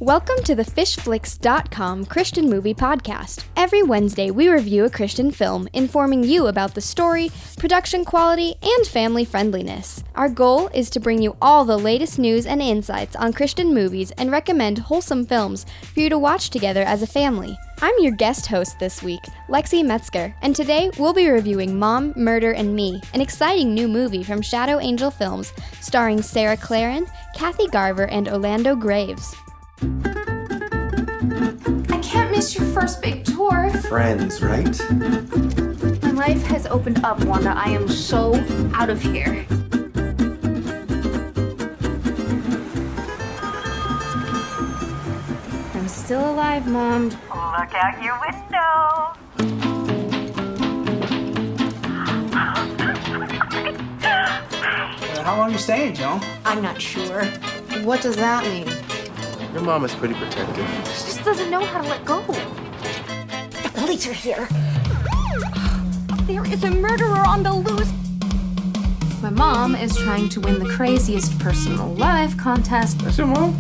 Welcome to the FishFlix.com Christian Movie Podcast. Every Wednesday, we review a Christian film, informing you about the story, production quality, and family friendliness. Our goal is to bring you all the latest news and insights on Christian movies and recommend wholesome films for you to watch together as a family. I'm your guest host this week, Lexi Metzger, and today we'll be reviewing Mom, Murder, and Me, an exciting new movie from Shadow Angel Films, starring Sarah Claren, Kathy Garver, and Orlando Graves. I can't miss your first big tour. Friends, right? My life has opened up, Wanda. I am so out of here. I'm still alive, Mom. Look out your window. How long are you staying, Joan? I'm not sure. What does that mean? Your mom is pretty protective. She just doesn't know how to let go. The police are here. There is a murderer on the loose. My mom is trying to win the craziest personal life contest. That's your mom?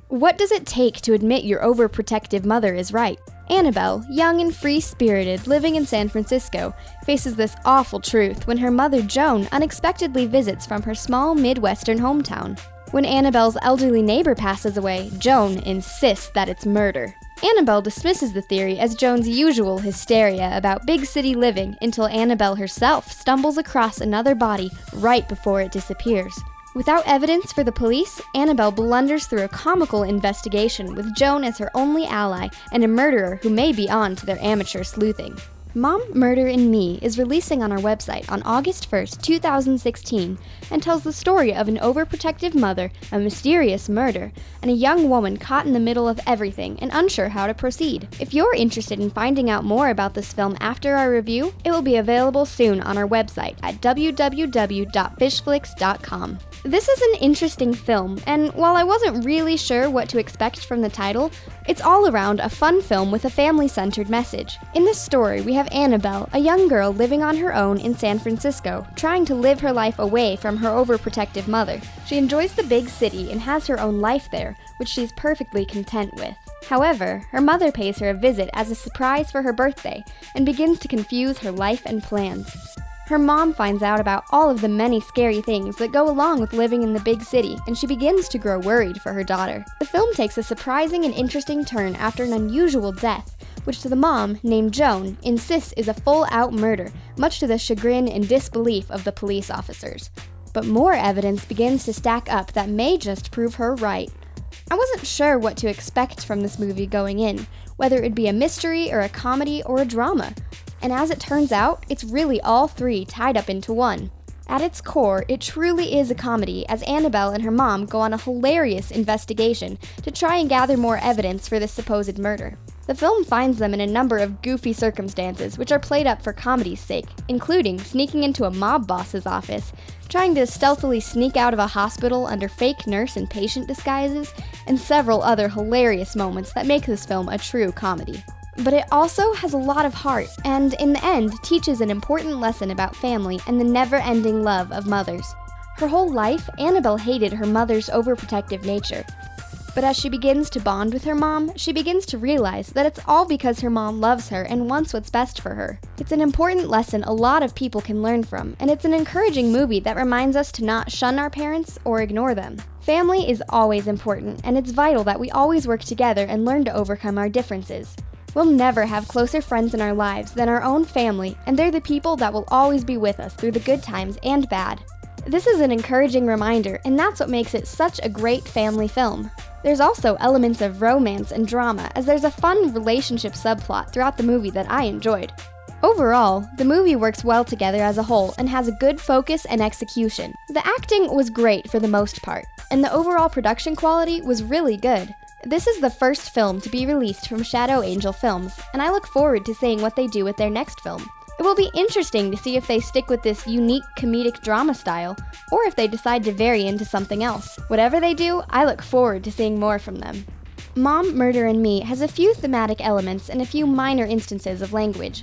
What does it take to admit your overprotective mother is right? Annabelle, young and free-spirited, living in San Francisco, faces this awful truth when her mother Joan unexpectedly visits from her small Midwestern hometown. When Annabelle's elderly neighbor passes away, Joan insists that it's murder. Annabelle dismisses the theory as Joan's usual hysteria about big city living until Annabelle herself stumbles across another body right before it disappears. Without evidence for the police, Annabelle blunders through a comical investigation with Joan as her only ally and a murderer who may be on to their amateur sleuthing. Mom, Murder, and Me is releasing on our website on August 1st, 2016, and tells the story of an overprotective mother, a mysterious murder, and a young woman caught in the middle of everything and unsure how to proceed. If you're interested in finding out more about this film after our review, it will be available soon on our website at www.FishFlix.com. This is an interesting film, and while I wasn't really sure what to expect from the title, it's all around a fun film with a family-centered message. In this story, we have Annabelle, a young girl living on her own in San Francisco, trying to live her life away from her overprotective mother. She enjoys the big city and has her own life there, which she's perfectly content with. However, her mother pays her a visit as a surprise for her birthday and begins to confuse her life and plans. Her mom finds out about all of the many scary things that go along with living in the big city, and she begins to grow worried for her daughter. The film takes a surprising and interesting turn after an unusual death, which the mom, named Joan, insists is a full-out murder, much to the chagrin and disbelief of the police officers. But more evidence begins to stack up that may just prove her right. I wasn't sure what to expect from this movie going in, whether it'd be a mystery or a comedy or a drama. And as it turns out, it's really all three tied up into one. At its core, it truly is a comedy as Annabelle and her mom go on a hilarious investigation to try and gather more evidence for this supposed murder. The film finds them in a number of goofy circumstances which are played up for comedy's sake, including sneaking into a mob boss's office, trying to stealthily sneak out of a hospital under fake nurse and patient disguises, and several other hilarious moments that make this film a true comedy. But it also has a lot of heart, and in the end, teaches an important lesson about family and the never-ending love of mothers. Her whole life, Annabelle hated her mother's overprotective nature. But as she begins to bond with her mom, she begins to realize that it's all because her mom loves her and wants what's best for her. It's an important lesson a lot of people can learn from, and it's an encouraging movie that reminds us to not shun our parents or ignore them. Family is always important, and it's vital that we always work together and learn to overcome our differences. We'll never have closer friends in our lives than our own family, and they're the people that will always be with us through the good times and bad. This is an encouraging reminder, and that's what makes it such a great family film. There's also elements of romance and drama, as there's a fun relationship subplot throughout the movie that I enjoyed. Overall, the movie works well together as a whole and has a good focus and execution. The acting was great for the most part, and the overall production quality was really good. This is the first film to be released from Shadow Angel Films, and I look forward to seeing what they do with their next film. It will be interesting to see if they stick with this unique comedic drama style, or if they decide to vary into something else. Whatever they do, I look forward to seeing more from them. Mom, Murder, and Me has a few thematic elements and a few minor instances of language.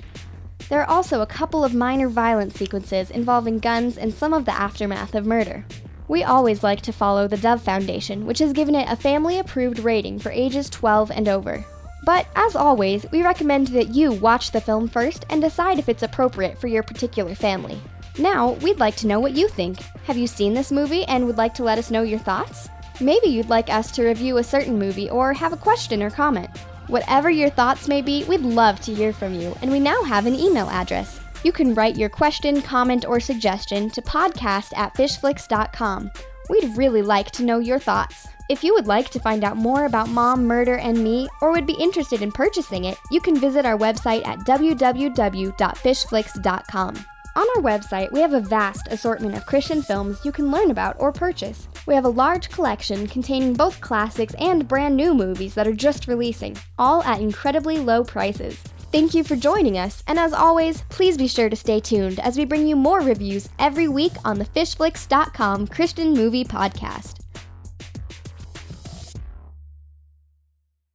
There are also a couple of minor violence sequences involving guns and some of the aftermath of murder. We always like to follow the Dove Foundation, which has given it a family-approved rating for ages 12 and over. But, as always, we recommend that you watch the film first and decide if it's appropriate for your particular family. Now, we'd like to know what you think. Have you seen this movie and would like to let us know your thoughts? Maybe you'd like us to review a certain movie or have a question or comment. Whatever your thoughts may be, we'd love to hear from you, and we now have an email address. You can write your question, comment, or suggestion to podcast@FishFlix.com. We'd really like to know your thoughts. If you would like to find out more about Mom, Murder, and Me, or would be interested in purchasing it, you can visit our website at www.FishFlix.com. On our website, we have a vast assortment of Christian films you can learn about or purchase. We have a large collection containing both classics and brand new movies that are just releasing, all at incredibly low prices. Thank you for joining us, and as always, please be sure to stay tuned as we bring you more reviews every week on the FishFlix.com Christian Movie Podcast.